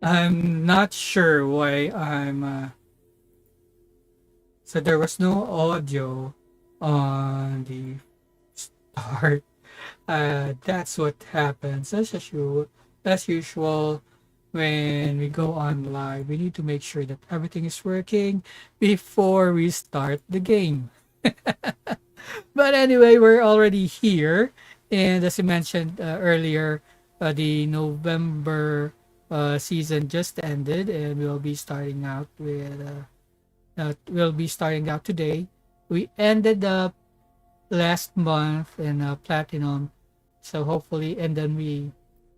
I'm not sure why so there was no audio on the start. That's what happens as usual when we go on live. We need to make sure that everything is working before we start the game. But anyway, we're already here, and as you mentioned earlier, the November season just ended, and we'll be starting out today. We ended up last month in platinum, so hopefully, and then we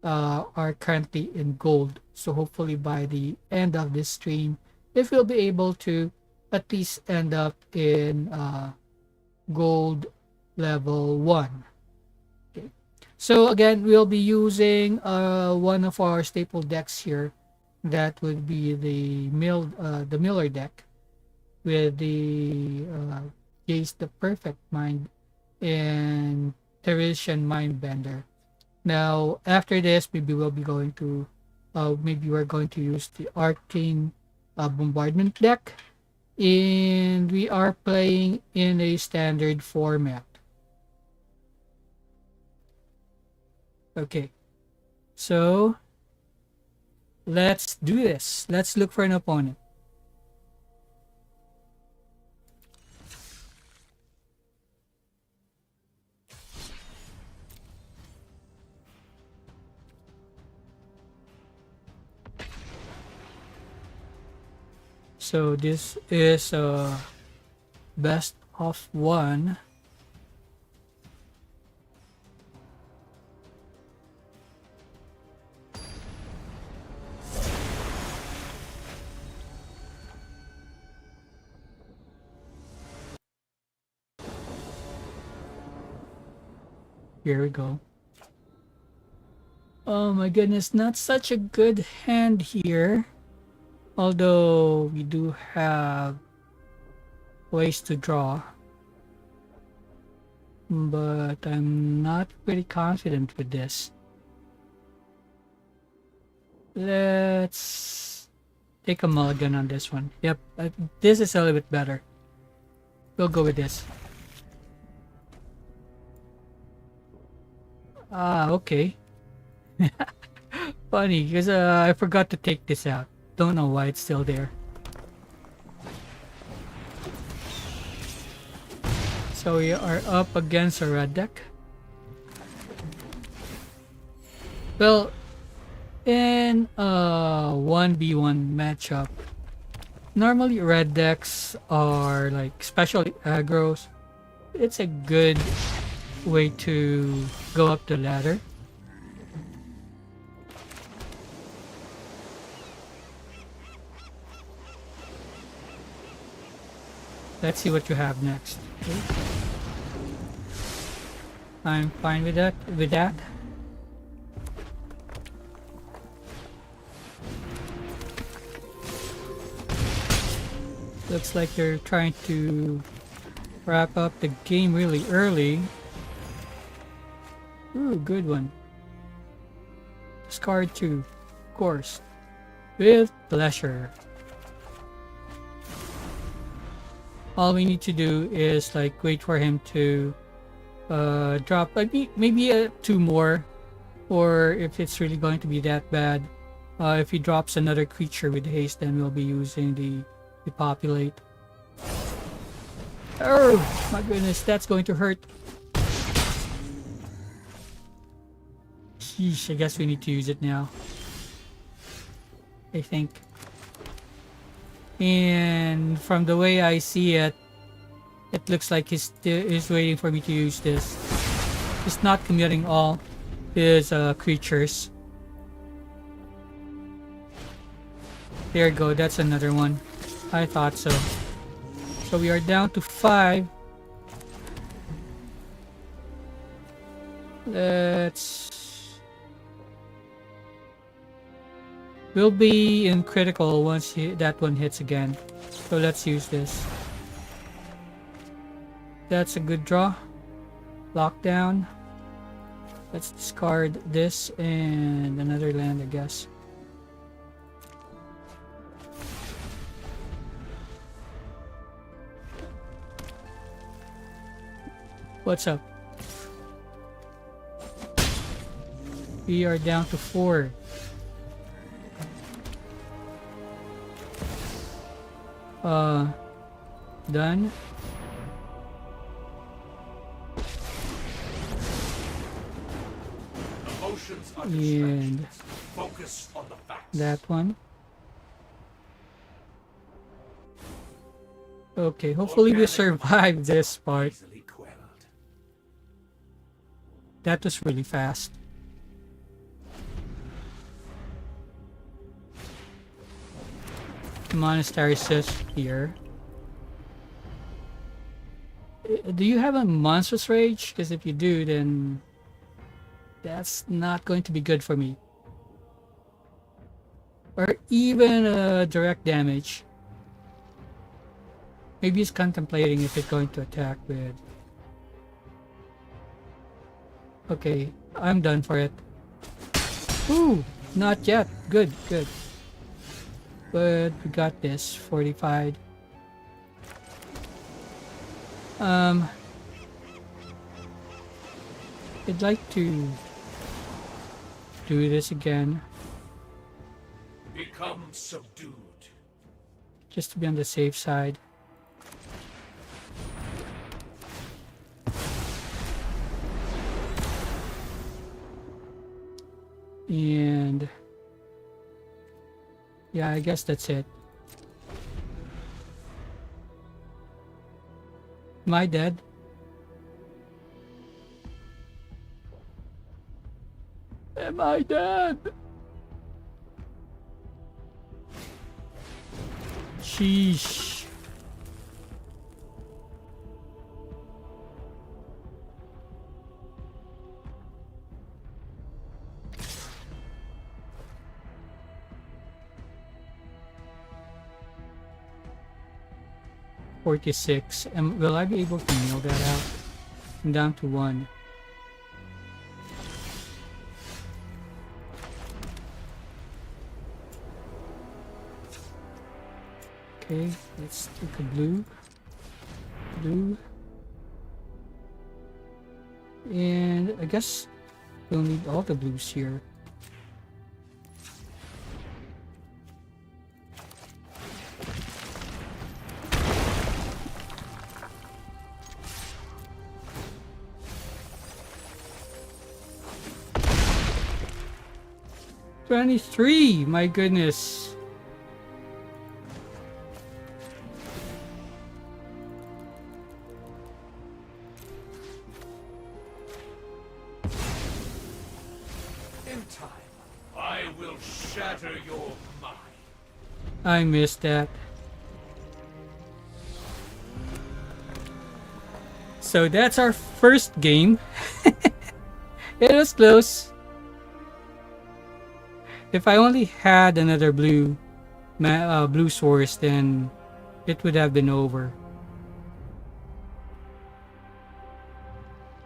are currently in gold. So hopefully, by the end of this stream, if we'll be able to at least end up in gold level 1. Okay. So again, we'll be using one of our staple decks here. That would be the Miller deck with the Jace the Perfect Mind and Teresian Mindbender. Now, after this, maybe we're going to use the Arcane Bombardment deck, and we are playing in a standard format. Okay, so let's do this. Let's look for an opponent. So this is best of one. Here we go. Oh my goodness, not such a good hand here. Although we do have ways to draw. But I'm not pretty confident with this. Let's take a mulligan on this one. Yep, this is a little bit better. We'll go with this. Ah, okay. Funny, because I forgot to take this out. Don't know why it's still there. So we are up against a red deck. Well, in a 1v1 matchup, normally red decks are like special aggros. It's a good way to go up the ladder. Let's see what you have next. Okay. I'm fine with that. Looks like they're trying to wrap up the game really early. Ooh, good one. Discard 2, of course. With pleasure. All we need to do is like wait for him to drop like maybe 2 more, or if it's really going to be that bad, if he drops another creature with haste, then we'll be using the populate. Oh my goodness, that's going to hurt. Sheesh, I guess we need to use it now, I think. And from the way I see it, it looks like he's waiting for me to use this. He's not committing all his creatures. There you go, that's another one. I thought so. So we are down to 5. We'll be in critical once that one hits again. So let's use this. That's a good draw. Lockdown. Let's discard this and another land, I guess. What's up? We are down to 4. Done. Emotions are And distractions. Focus on the facts. that one. Okay, hopefully we survive this part. Easily quelled. That was really fast. Monastery says here. Do you have a monstrous rage? Because if you do, then that's not going to be good for me. Or even direct damage. Maybe he's contemplating if it's going to attack with. Okay, I'm done for it. Ooh, not yet. Good, good. But we got this. Fortified. I'd like to do this again, Become subdued. just to be on the safe side. And yeah, I guess that's it. Am I dead? Am I dead? Sheesh. $46. And will I be able to nail that out? I'm down to 1. Okay, let's take a blue. Blue. And I guess we'll need all the blues here. $23, my goodness. In time, I will shatter your mind. I missed that. So that's our first game. It was close. If I only had another blue source, then it would have been over.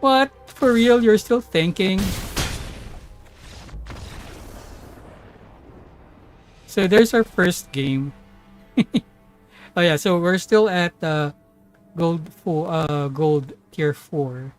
What? For real? You're still thinking? So there's our first game. Oh yeah, so we're still at gold tier 4.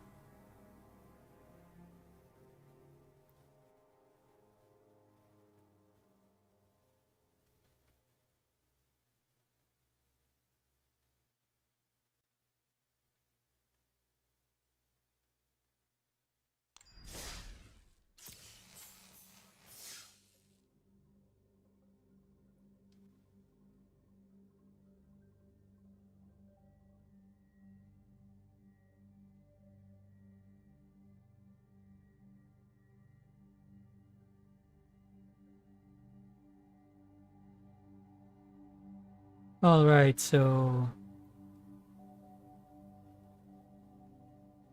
All right, so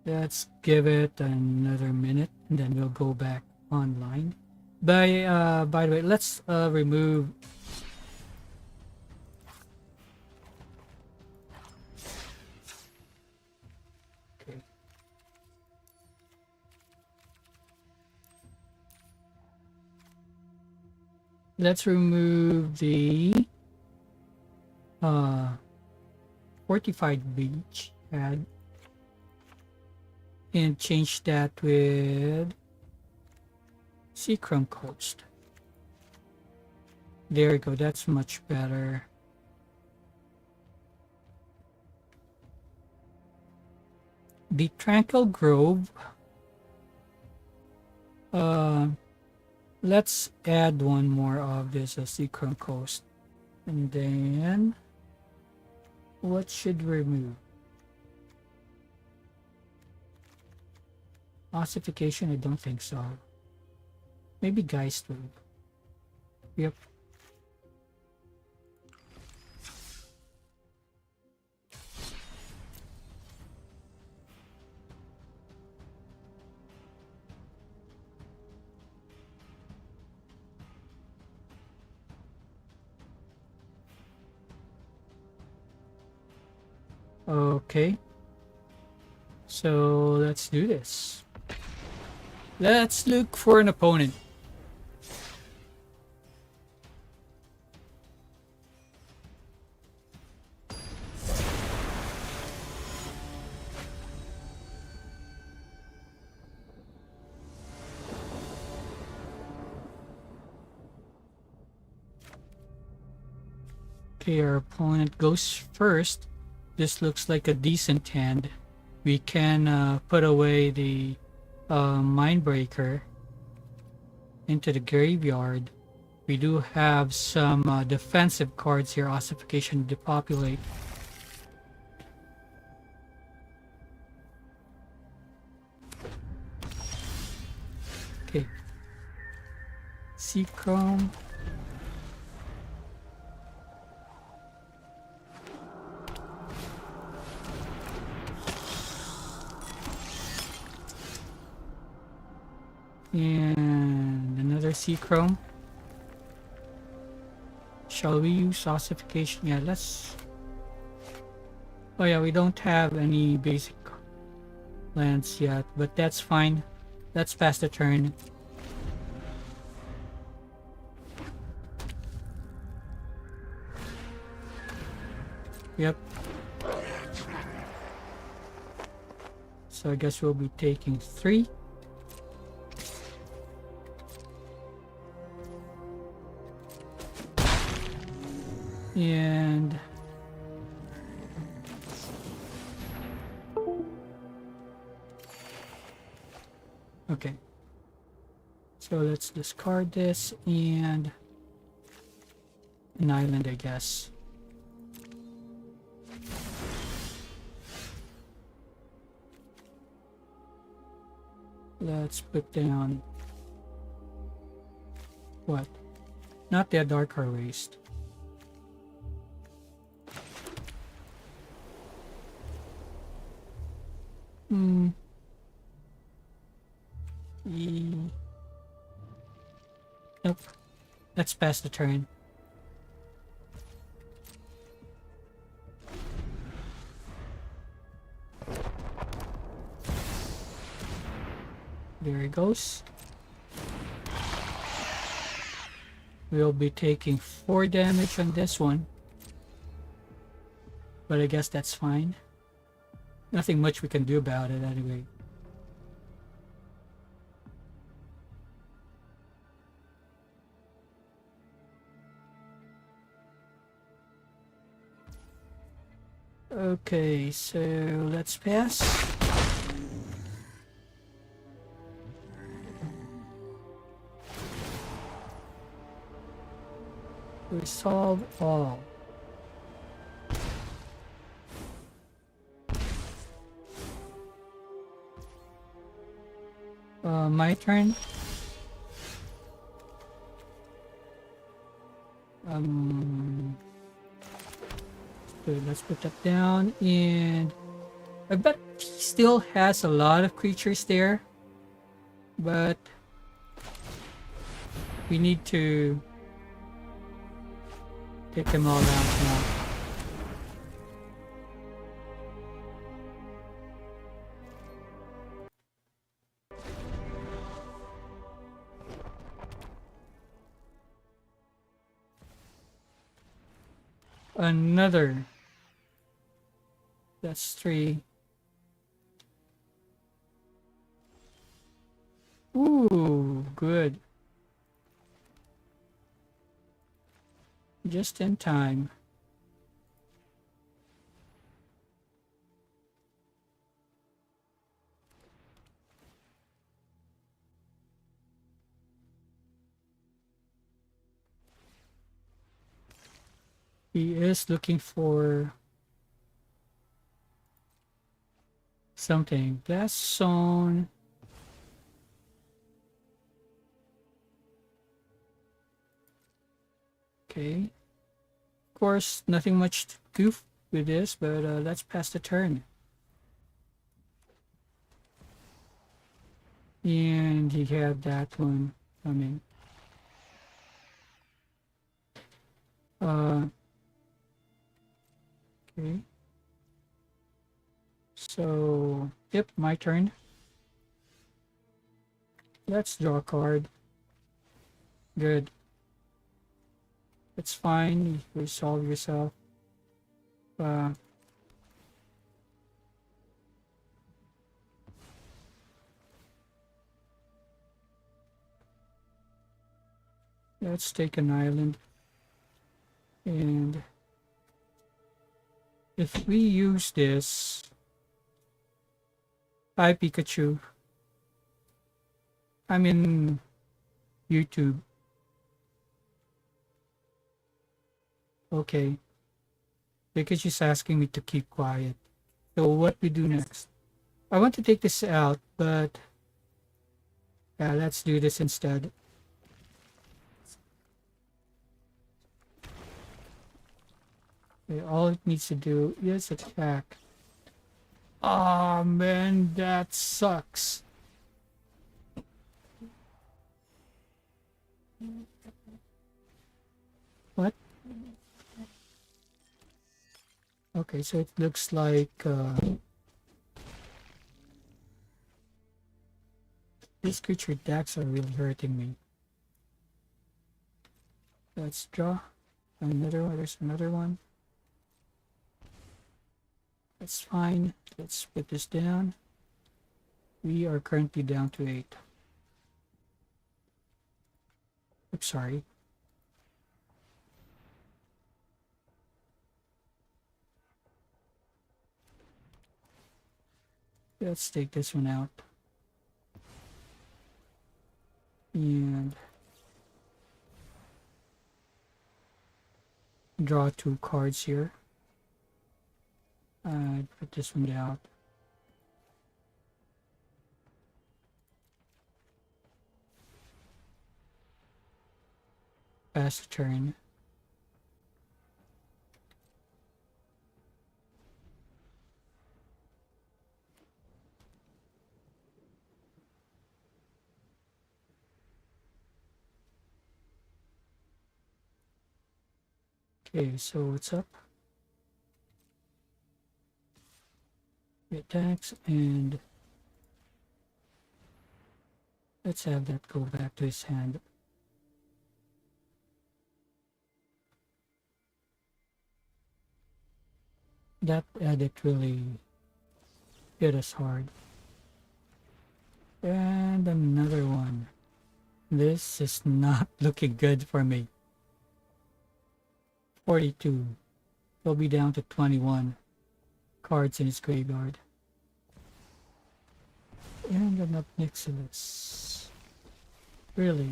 let's give it another minute, and then we'll go back online. By the way, let's remove. Okay. Let's remove the fortified beach. Add and change that with Seachrome Coast. There we go. That's much better. The Tranquil Grove. Let's add one more of this Seachrome Coast. And then what should we remove? Ossification, I don't think so. Maybe Geist Loop. Yep. Okay. So let's do this. Let's look for an opponent. Okay, our opponent goes first. This looks like a decent hand. We can put away the Mindbreaker into the graveyard. We do have some defensive cards here. Ossification, Depopulate. Okay. Seachrome. And another Seachrome. Shall we use Ossification? Yeah, let's... Oh yeah, we don't have any basic lands yet, but that's fine. Let's pass the turn. Yep. So I guess we'll be taking 3. And okay, so let's discard this and an island, I guess. Let's put down what? Not the Darker Waste. Nope. Let's pass the turn. There he goes. We'll be taking 4 damage on this one. But I guess that's fine. Nothing much we can do about it anyway. Okay, so let's pass. Resolve all. My turn. Good, let's put that down, and I bet he still has a lot of creatures there, but we need to take them all out now. Another. That's 3. good. Just in time. He is looking for something. Blast zone. Okay. Of course, nothing much to do with this, but let's pass the turn. And he had that one coming. Okay. So, yep, my turn. Let's draw a card. Good. It's fine. You resolve yourself. Uh, let's take an island. And if we use this, hi Pikachu. I'm in YouTube. Okay. Pikachu's asking me to keep quiet. So what we do next? I want to take this out, but yeah, let's do this instead. Okay, all it needs to do is attack. Ah, man, that sucks. What? Okay, so it looks like these creature attacks are really hurting me. Let's draw another one. There's another one. That's fine. Let's put this down. We are currently down to 8. Oops, sorry. Let's take this one out. And draw 2 cards here. Put this one out. Pass the turn. Okay, so what's up? He attacks, and let's have that go back to his hand. That edit really hit us hard. And another one. This is not looking good for me. 42. He'll be down to 21 cards in his graveyard. And an Obnixilis. Really?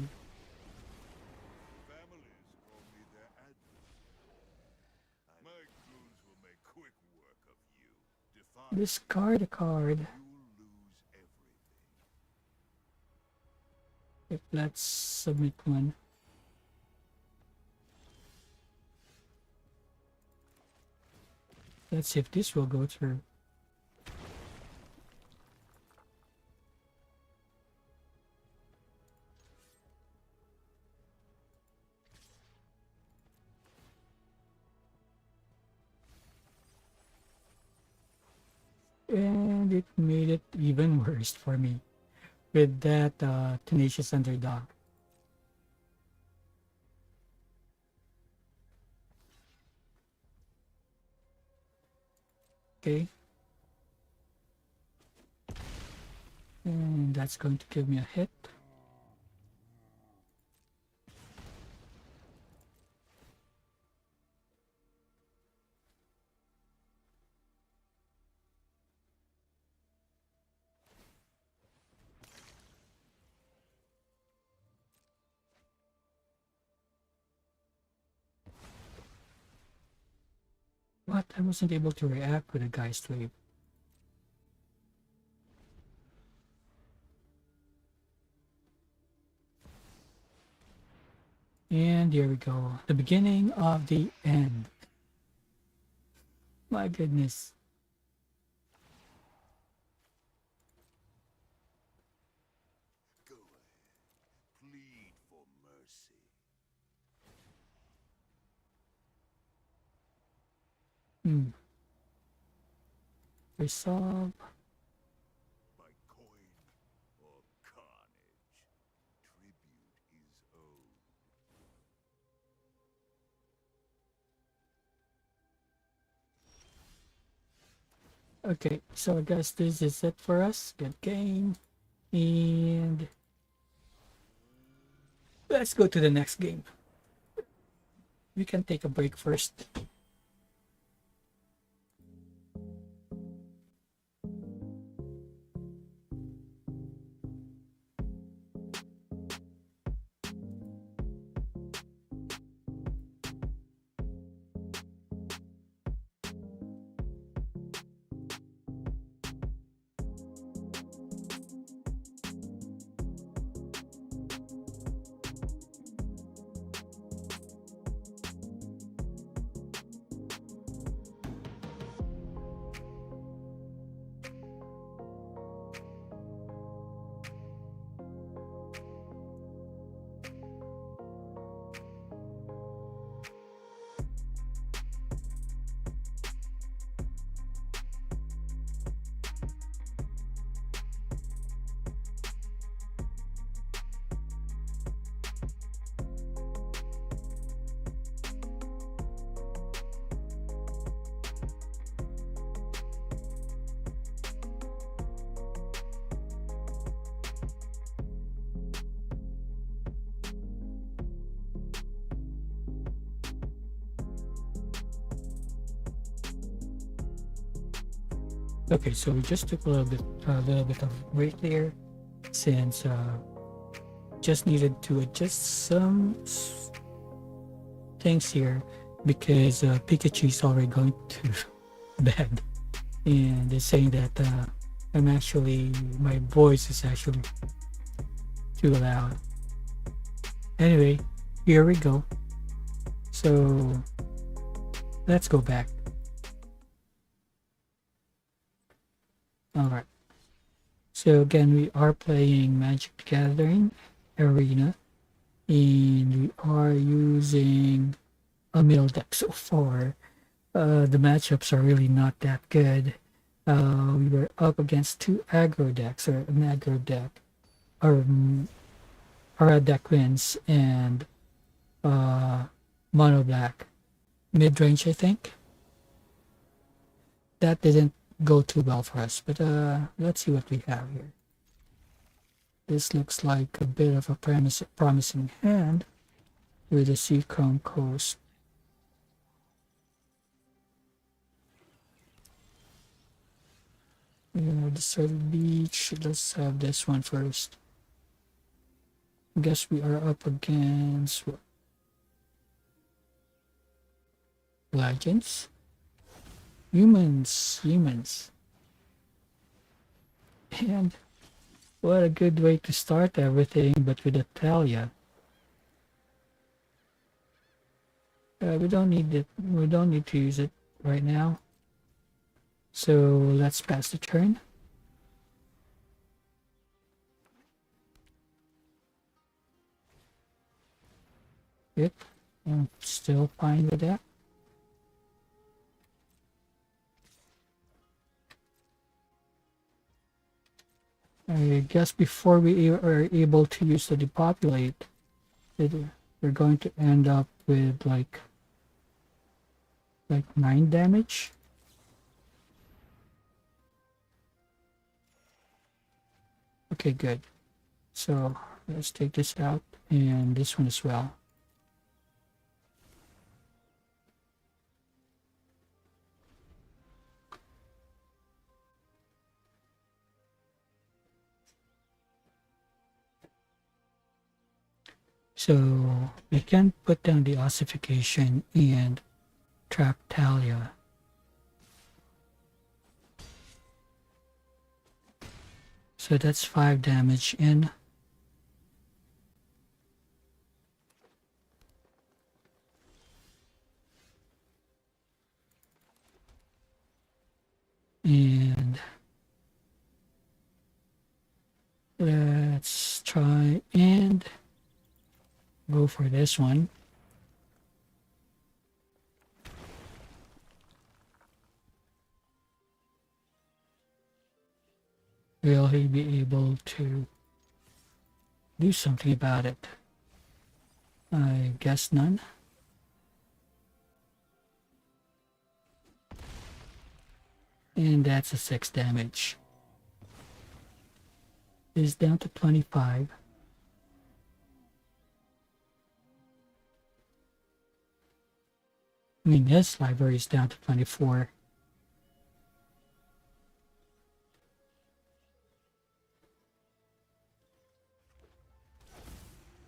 Families call me their advocate. My goons will make quick work of you. Defy Discard a card. you'll lose everything. If let's submit one. Let's see if this will go through. And it made it even worse for me with that tenacious underdog. Okay. And that's going to give me a hit. What? I wasn't able to react with a Geist Wave. And here we go. The beginning of the end. My goodness. Go ahead. Plead for mercy. Resolve. By coin or carnage, tribute is owed. Okay, so I guess this is it for us. Good game. And let's go to the next game. We can take a break first. Okay, so we just took a little bit of break there, since just needed to adjust some things here, because Pikachu is already going to bed, and they're saying that my voice is actually too loud. Anyway, here we go. So let's go back. Alright. So again, we are playing Magic the Gathering Arena, and we are using a middle deck so far. The matchups are really not that good. We were up against two aggro decks, or an aggro deck, or a deck wins, and mono black mid range, I think. That didn't go too well for us, but let's see what we have here. This looks like a bit of a promising hand with a Seachrome Coast. Deserted Beach. Let's have this one first. I guess we are up against what? Legends? Humans. And what a good way to start everything, but with a Talia. We don't need it. We don't need to use it right now. So let's pass the turn. Yep, I'm still fine with that. I guess before we are able to use the depopulate, we're going to end up with like 9 damage. Okay, good. So let's take this out, and this one as well. So we can put down the ossification and trap Talia. So that's 5 damage in. And let's try and go for this one. Will he be able to do something about it? I guess none. And that's a 6 damage. Is down to 25. I mean, this library is down to 24.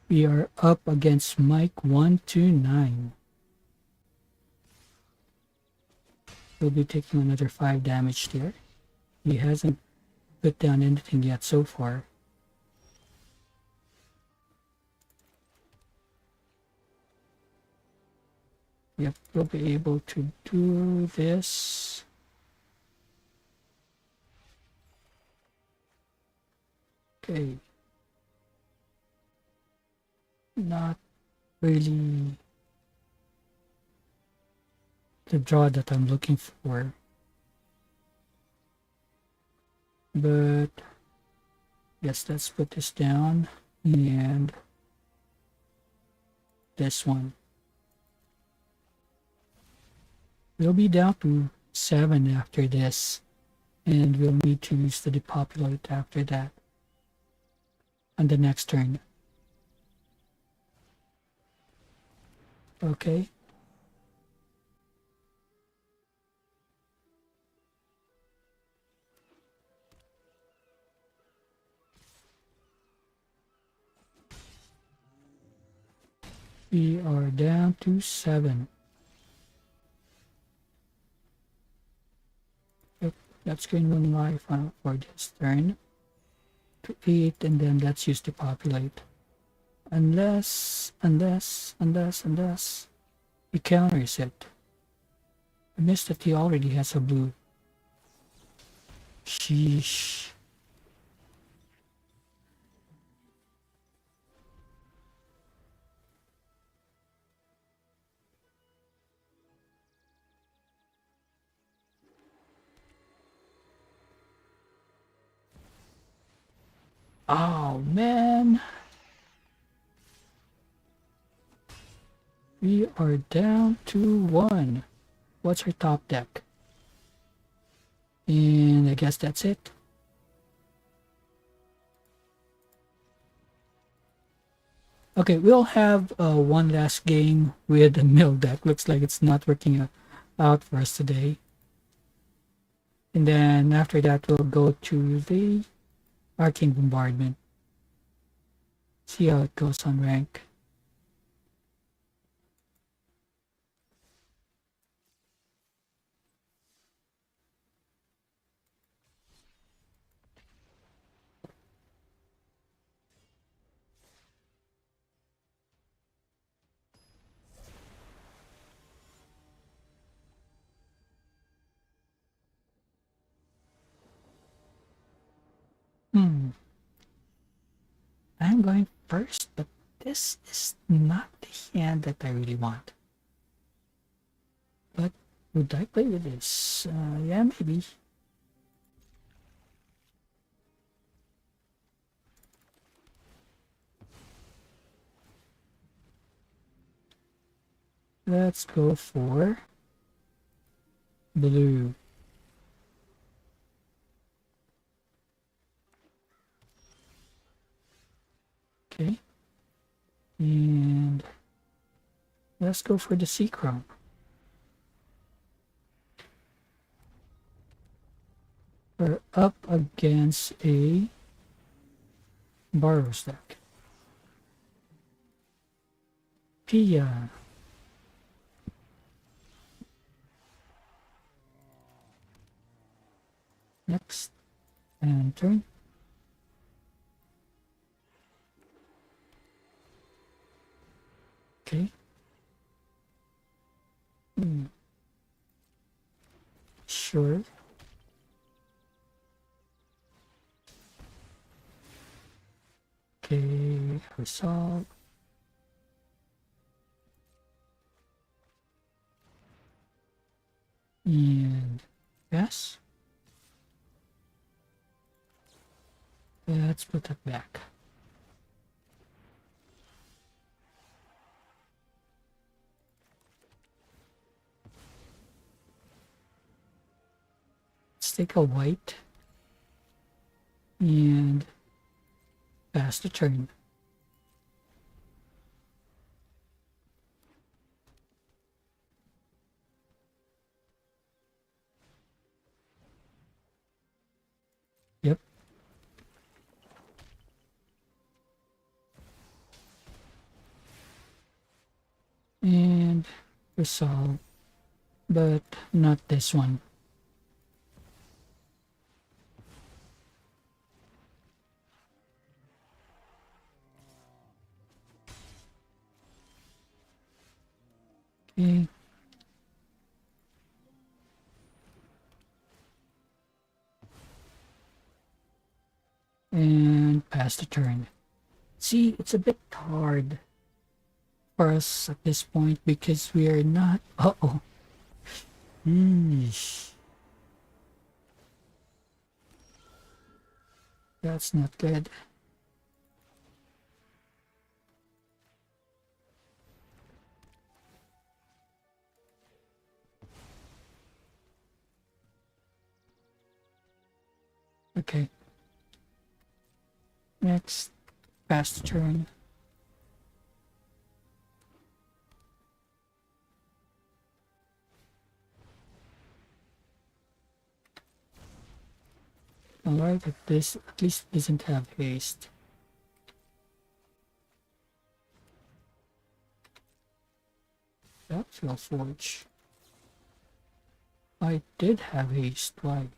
We are up against Mike 129. We'll be taking another 5 damage there. He hasn't put down anything yet so far. Yep, we'll be able to do this. Okay. Not really the draw that I'm looking for. But yes, let's put this down and this one. We'll be down to 7 after this, and we'll need to use the depopulate after that on the next turn. Okay. We are down to 7. Yep, let's gain 1 life for this turn to 8, and then let's use depopulate. Unless he counters it. I missed that he already has a blue. Sheesh. Oh man. We are down to 1. What's our top deck? And I guess that's it. Okay, we'll have one last game with the mill deck. Looks like it's not working out for us today. And then after that, we'll go to the Arcane Bombardment. See how it goes on rank. I'm going first, but this is not the hand that I really want. But would I play with this? Yeah, maybe. Let's go for blue. Okay. And let's go for the Seachrome. We're up against a Burrows deck. Pia. Next. And turn. sure. Okay, resolve. And yes. Let's put that back. Let's take a white and pass the turn. Yep. And resolve, but not this one. Okay. And pass the turn. See, it's a bit hard for us at this point because we are not. Uh-oh. Eesh. That's not good. Okay. Next, pass the turn. Alright, this at least doesn't have haste. That's your forge. I did have haste. Why?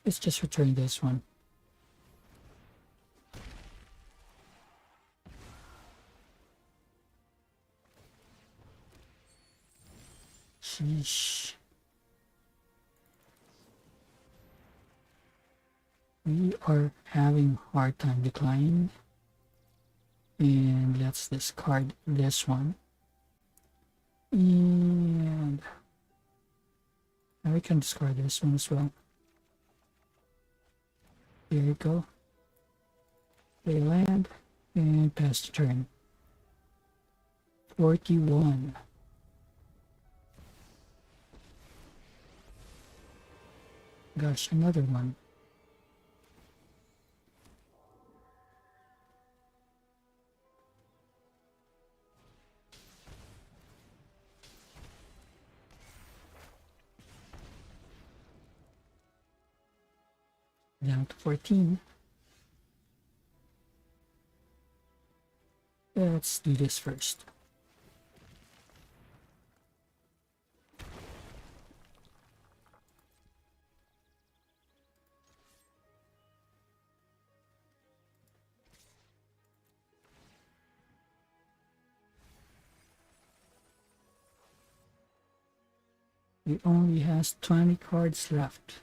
Let's just return this one. Sheesh. We are having a hard time declining. And let's discard this one. And now we can discard this one as well. There you go. They land and pass the turn. 41. Gosh, another one. Down to 14. Let's do this first. He only has 20 cards left.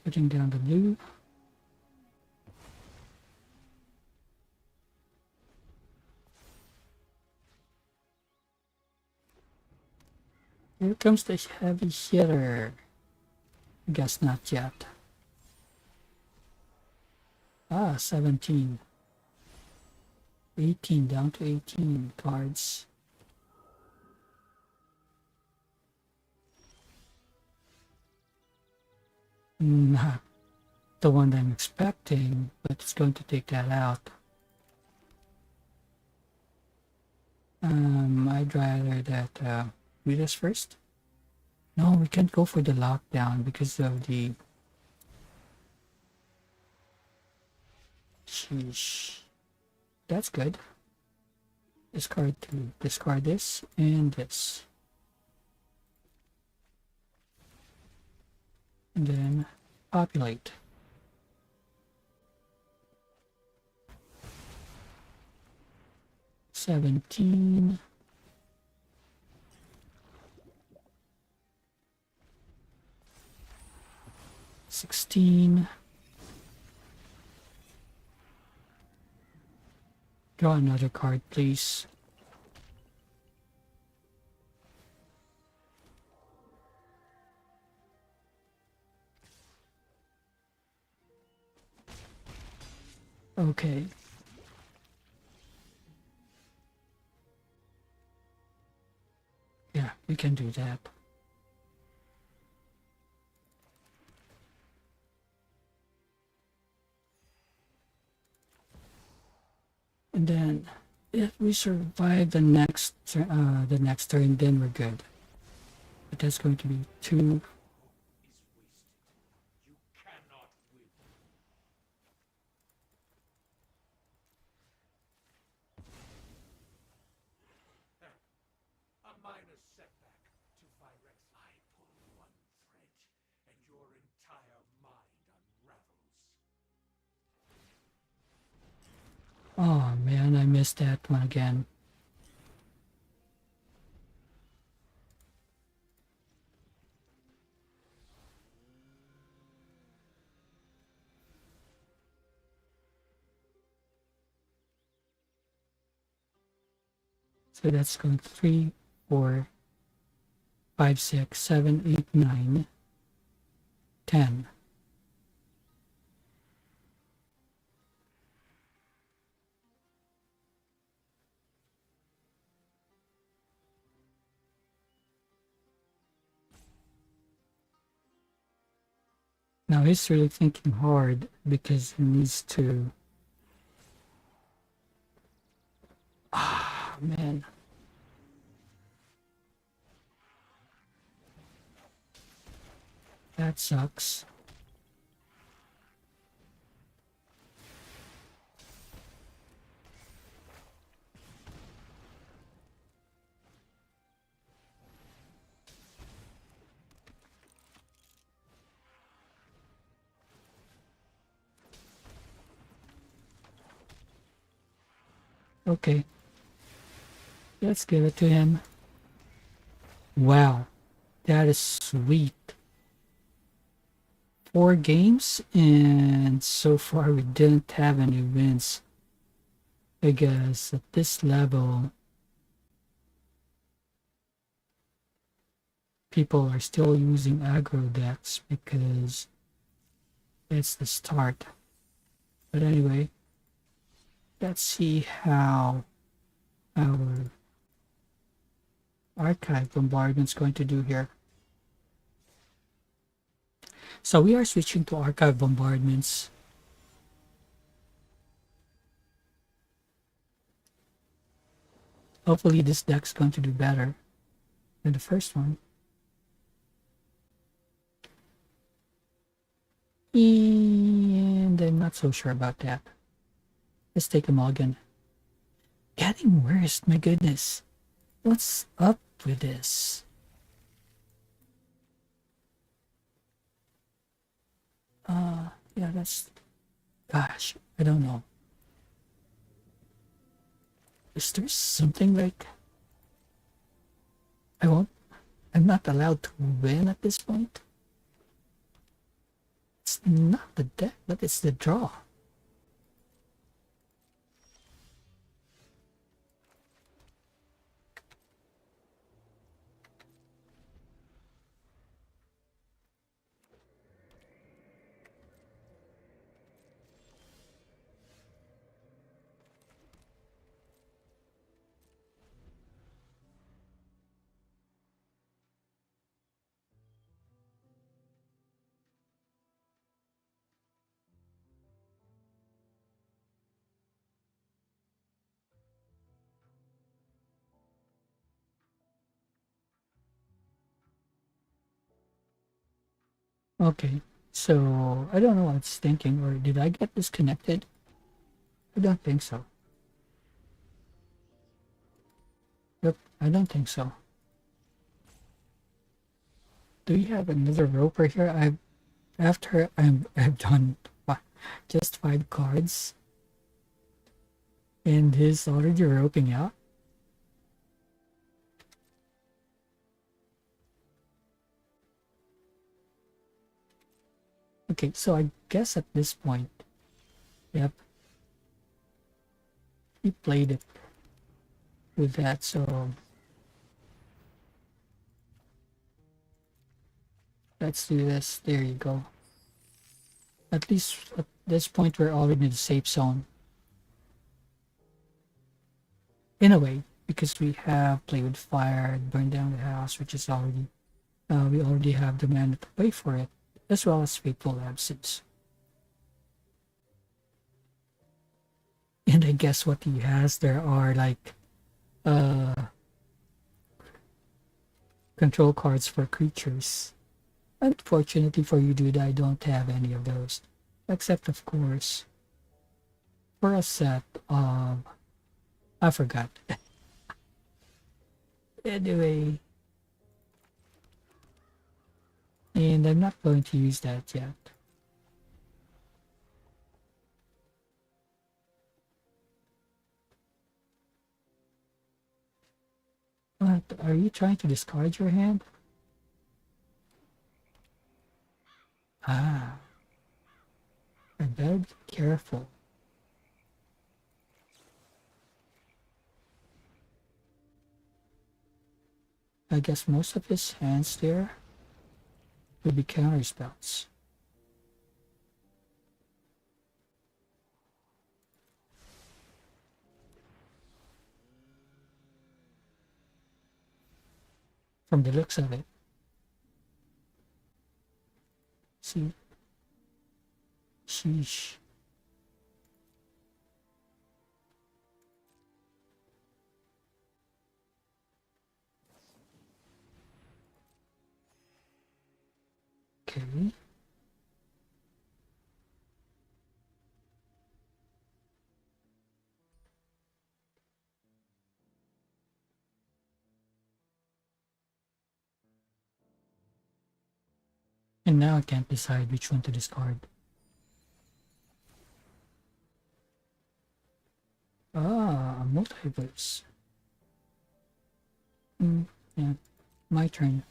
Putting down the blue. Here comes the heavy hitter. Guess not yet. 17. 18, down to 18 cards. Not the one I'm expecting, but it's going to take that out. I'd rather that read this first. No, we can't go for the lockdown because of the... Sheesh. That's good. Discard two. Discard this and this. And then populate. 17. $16. Draw another card, please. Okay. Yeah, we can do that. And then, if we survive the next turn, then we're good. But that's going to be 2. Is wasted. You cannot win. A minor setback to Phyrex. I pull one thread, and your entire mind unravels. Oh man, I missed that one again. So that's going 3, 4, 5, 6, 7, 8, 9, 10. Now he's really thinking hard because he needs to. Ah, man. That sucks. Okay. Let's give it to him. Wow. That is sweet. 4 games, and so far we didn't have any wins. I guess at this level, people are still using aggro decks because it's the start. But anyway, let's see how our archive bombardment's going to do here. So we are switching to archive bombardments. Hopefully this deck's going to do better than the first one. And I'm not so sure about that. Let's take a mulligan. Getting worse, my goodness. What's up with this? Yeah, that's... Gosh, I don't know. Is there something like... I'm not allowed to win at this point? It's not the deck, but it's the draw. Okay, so I don't know what it's thinking, or did I get disconnected? I don't think so. Yep, I don't think so. Do you have another roper here? I've done just 5 cards. And he's already roping out. Okay, so I guess at this point, yep, he played it with that, so let's do this. There you go. At least at this point, we're already in the safe zone. In a way, because we have Play with Fire and Burn Down the House, which is already, we already have the mana to pay for it, as well as Fateful Absence. And I guess what he has there are like uh control cards for creatures. Unfortunately for you, dude, I don't have any of those. Except, of course, for a set of... I forgot. Anyway, and I'm not going to use that yet. What? Are you trying to discard your hand? Ah, I better be careful. I guess most of his hands there will be counter spells. From the looks of it. See? Sheesh. Okay. And now I can't decide which one to discard. Ah, multiverse. Yeah, my turn.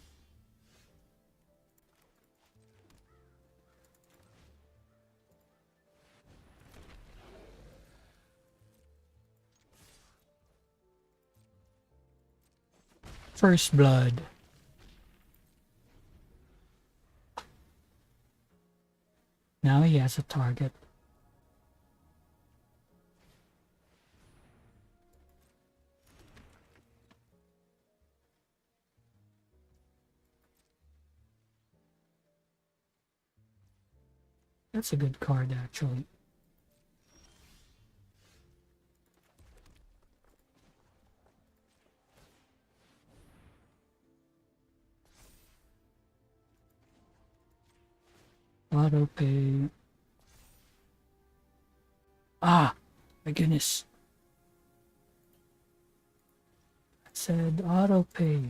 First blood. Now he has a target. That's a good card, actually. Auto pay. Ah, my goodness. I said auto pay.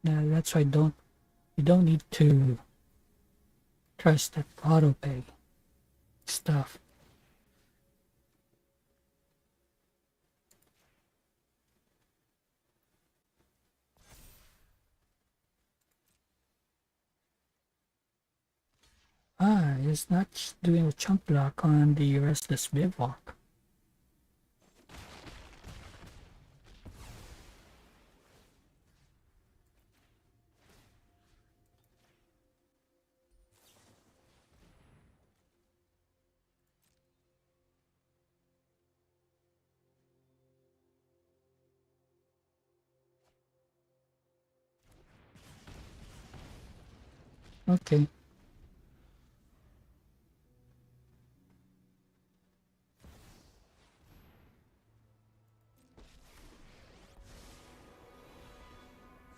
Now that's why you don't need to trust that auto pay stuff. Ah, it's not doing a chunk block on the Restless Bivouac. Okay.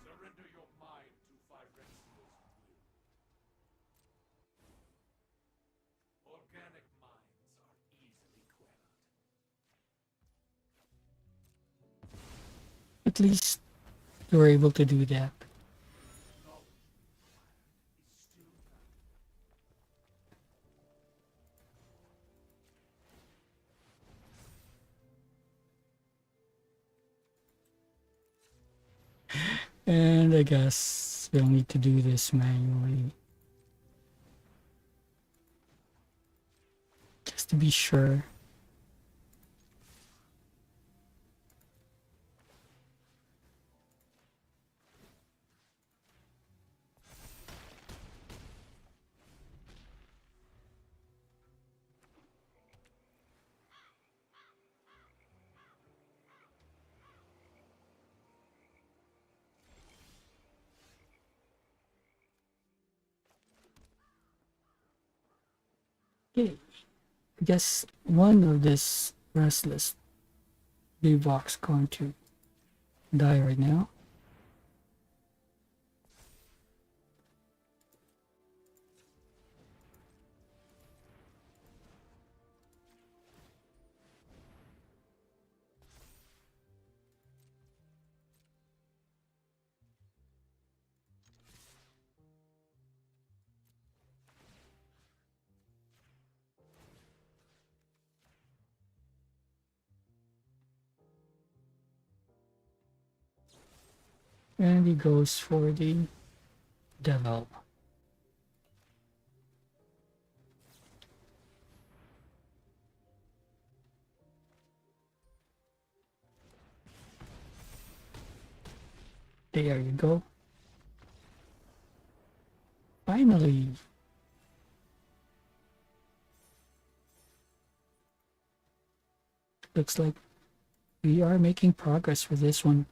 Surrender your mind to Phyrexia's will. Organic minds are easily quelled. At least you were able to do that. Is still valid. And I guess we'll need to do this manually. Just to be sure. Okay. I guess one of this restless Bivok's going to die right now. And he goes for the devil. There you go. Finally. Looks like we are making progress with this one.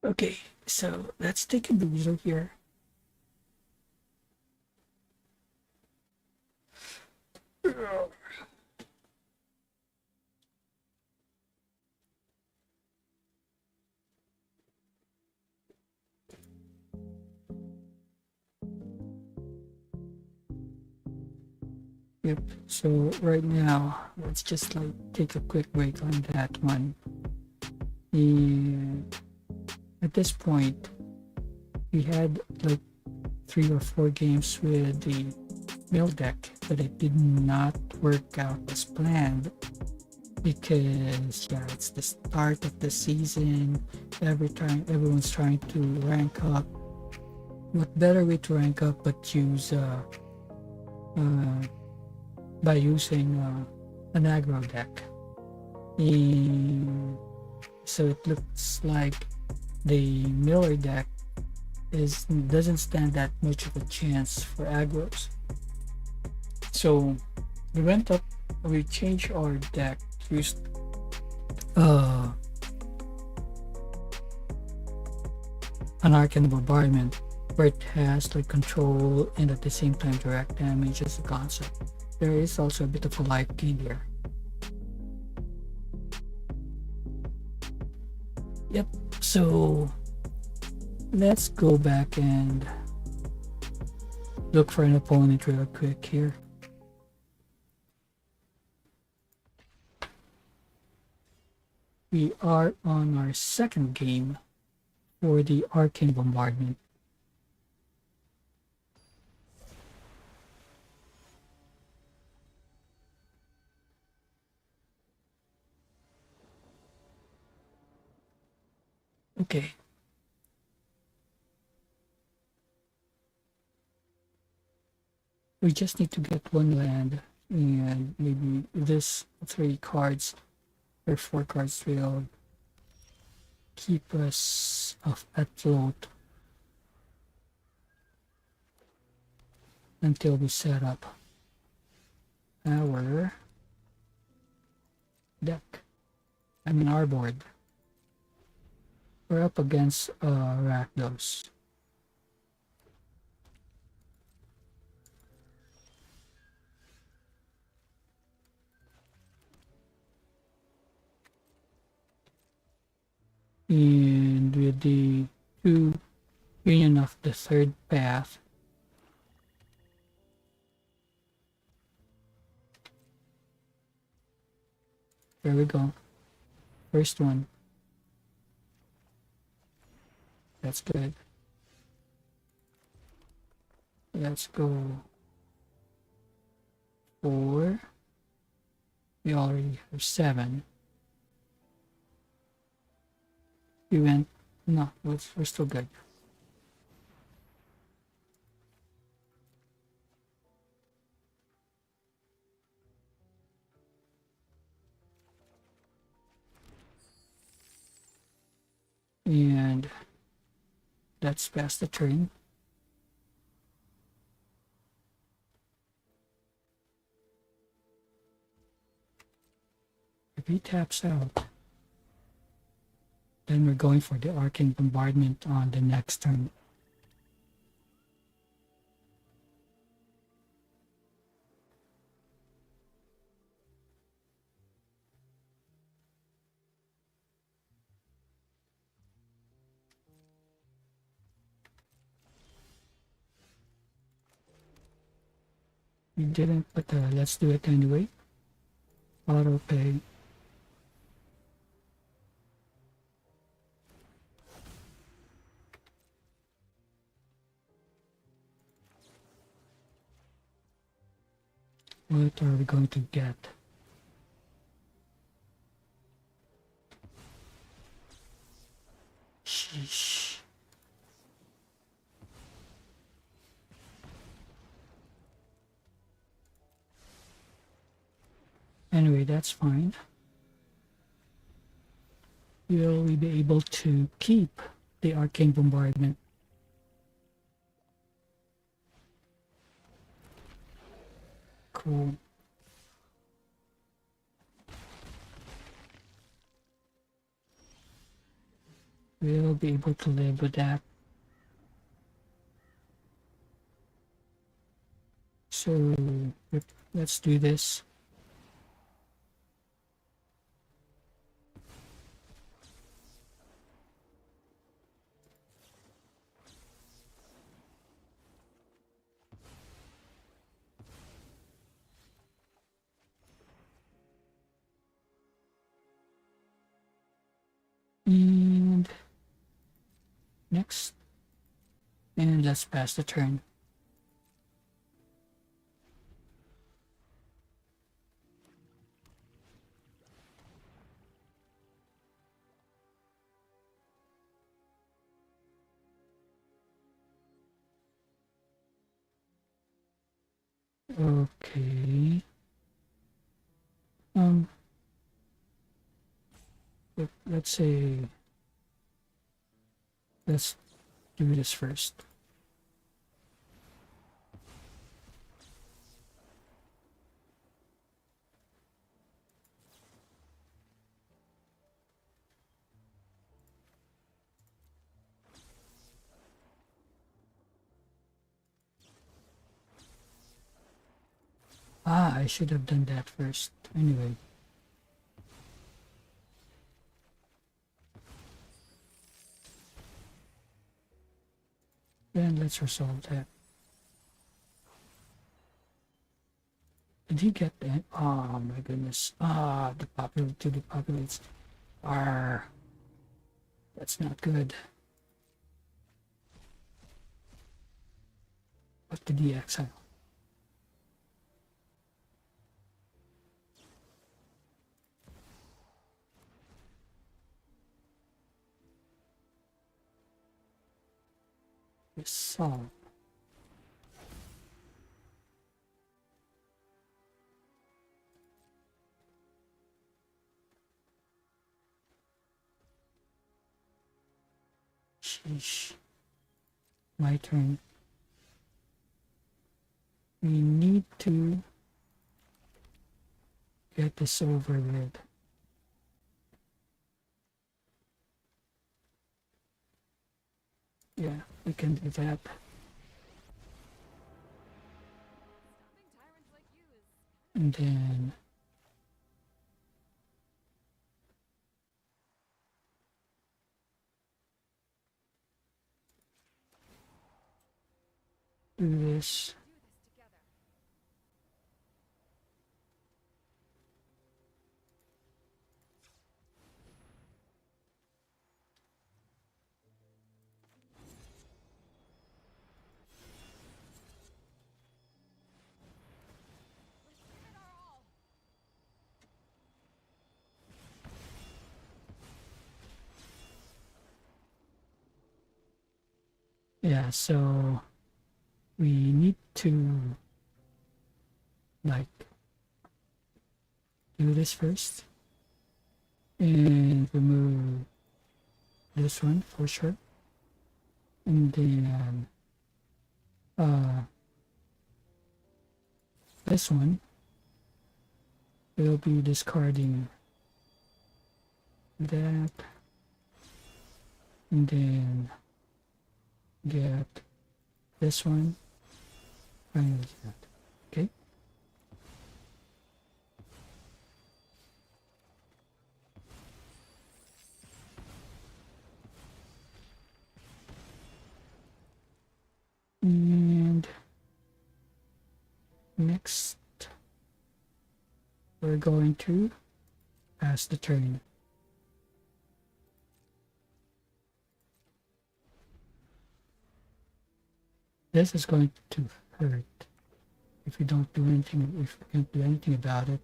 Okay, so let's take a breather here. Yep, so right now, let's just like take a quick break on that one. And at this point, we had like 3 or 4 games with the mill deck, but it did not work out as planned because yeah, it's the start of the season. Every time everyone's trying to rank up. What better way to rank up but use by using an aggro deck? And so it looks like the Miller deck doesn't stand that much of a chance for aggros. So we changed our deck, used an Arcane Bombardment where it has like control and at the same time direct damage as a concept. There is also a bit of a life gain here. Yep, so let's go back and look for an opponent real quick here. We are on our second game for the Arcane Bombardment. Okay. We just need to get one land and maybe this 3 cards or 4 cards will keep us afloat until we set up our deck. I mean our board. We're up against Rakdos. And with the two union of the third path, there we go. First one. That's good. Let's go 4. We already have 7. We went. No, we're still good. And let's pass the turn. If he taps out, then we're going for the Arcane Bombardment on the next turn. We didn't, but let's do it anyway. Auto pay. What are we going to get? Sheesh. Anyway, that's fine. Will we be able to keep the Arcane Bombardment? Cool. We'll be able to live with that. So let's do this. And next. And let's pass the turn. Okay. Let's say let's do this first. I should have done that first. Anyway. Then let's resolve that. Did he get that? Oh my goodness. Depopulates. That's not good. What did he exile? Resolve. Sheesh. My turn. We need to get this over with. Yeah, we can do that. And then do this. Yeah, so we need to like do this first and remove this one for sure, and then this one we'll be discarding that, and then get this one, finally that. Okay. And next we're going to pass the turn. This is going to hurt if you don't do anything, if you can't do anything about it.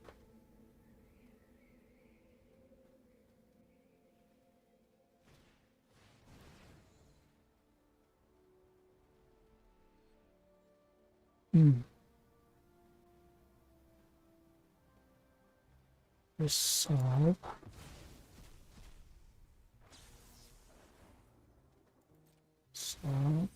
Resolve. Solve.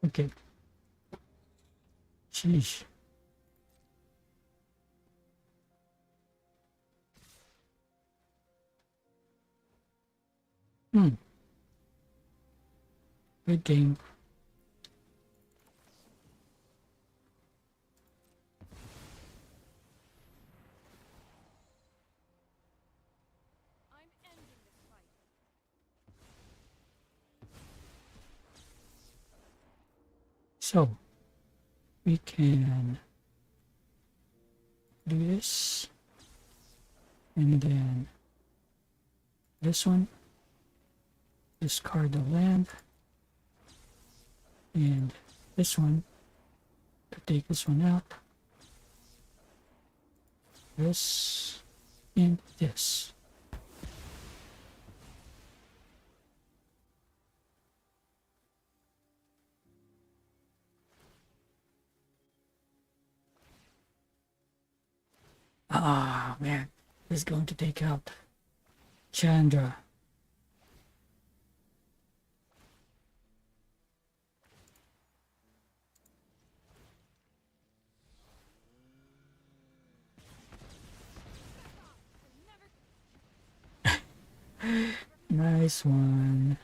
Okay. Sheesh. Good game. I'm ending this fight. So we can do this, and then this one, discard the land, and this one to take this one out, this and this. Ah, man, this is going to take out Chandra. Nice one.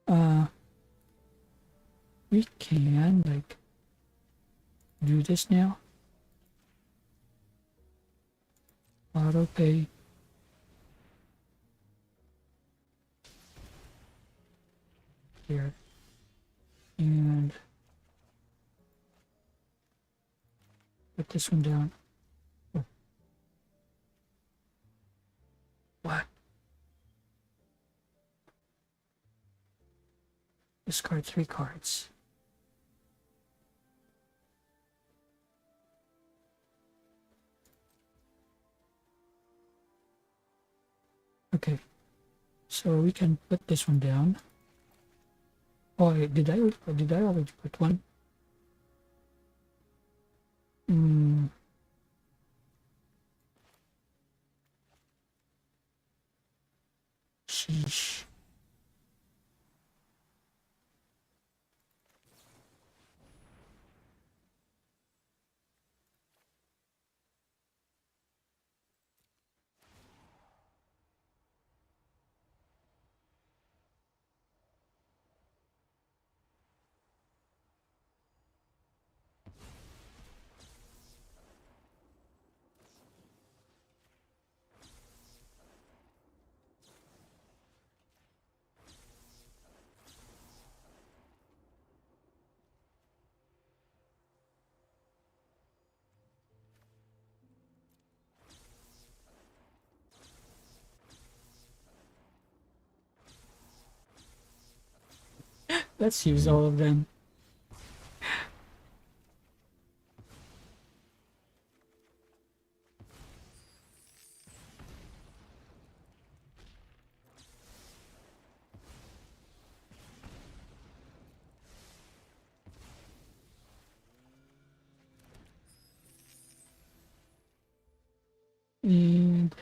Happening. We can like do this now. Auto pay. Here. And put this one down. Oh. What? Discard 3 cards. Okay, so we can put this one down. Oh, did I already put one? Mm, sheesh. Let's use all of them. And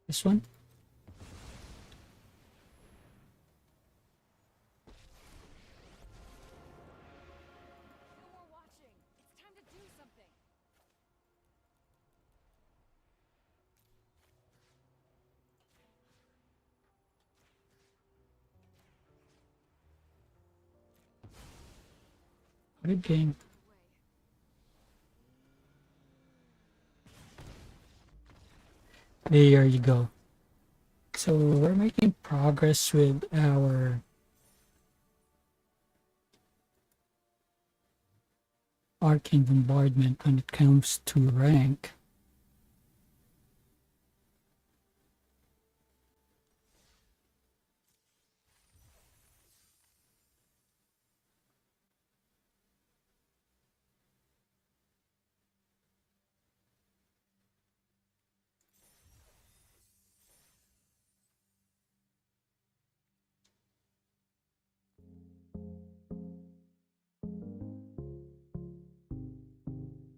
this one. No more watching. It's time to do something. Good game. There you go. So we're making progress with our arcane bombardment when it comes to rank.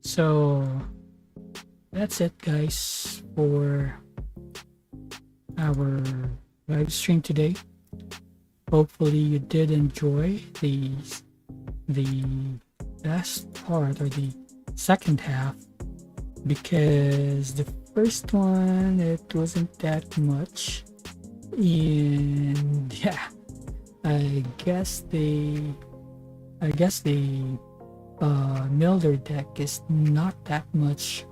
So that's it, guys, for our live stream today. Hopefully you did enjoy the last part, or the second half, because the first one, it wasn't that much. And yeah, I guess the Milder deck is not that much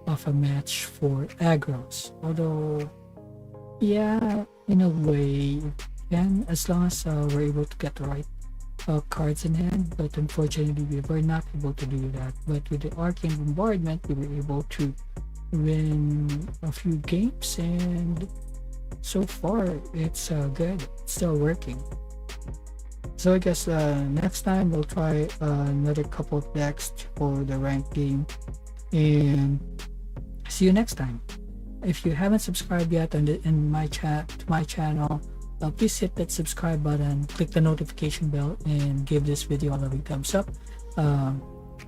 of a match for aggros. Although, yeah, in a way, and as long as we're able to get the right cards in hand. But unfortunately, we were not able to do that. But with the Arcane Bombardment, we were able to win a few games, and so far it's good. It's still working. So I guess next time we'll try another couple of decks for the ranked game, and see you next time. If you haven't subscribed yet in my channel, please hit that subscribe button, click the notification bell, and give this video a lovely thumbs up.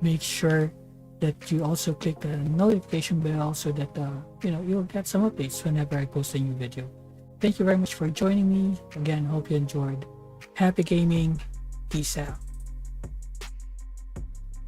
Make sure that you also click the notification bell so that you'll get some updates whenever I post a new video. Thank you very much for joining me. Again, hope you enjoyed. Happy gaming. Peace out.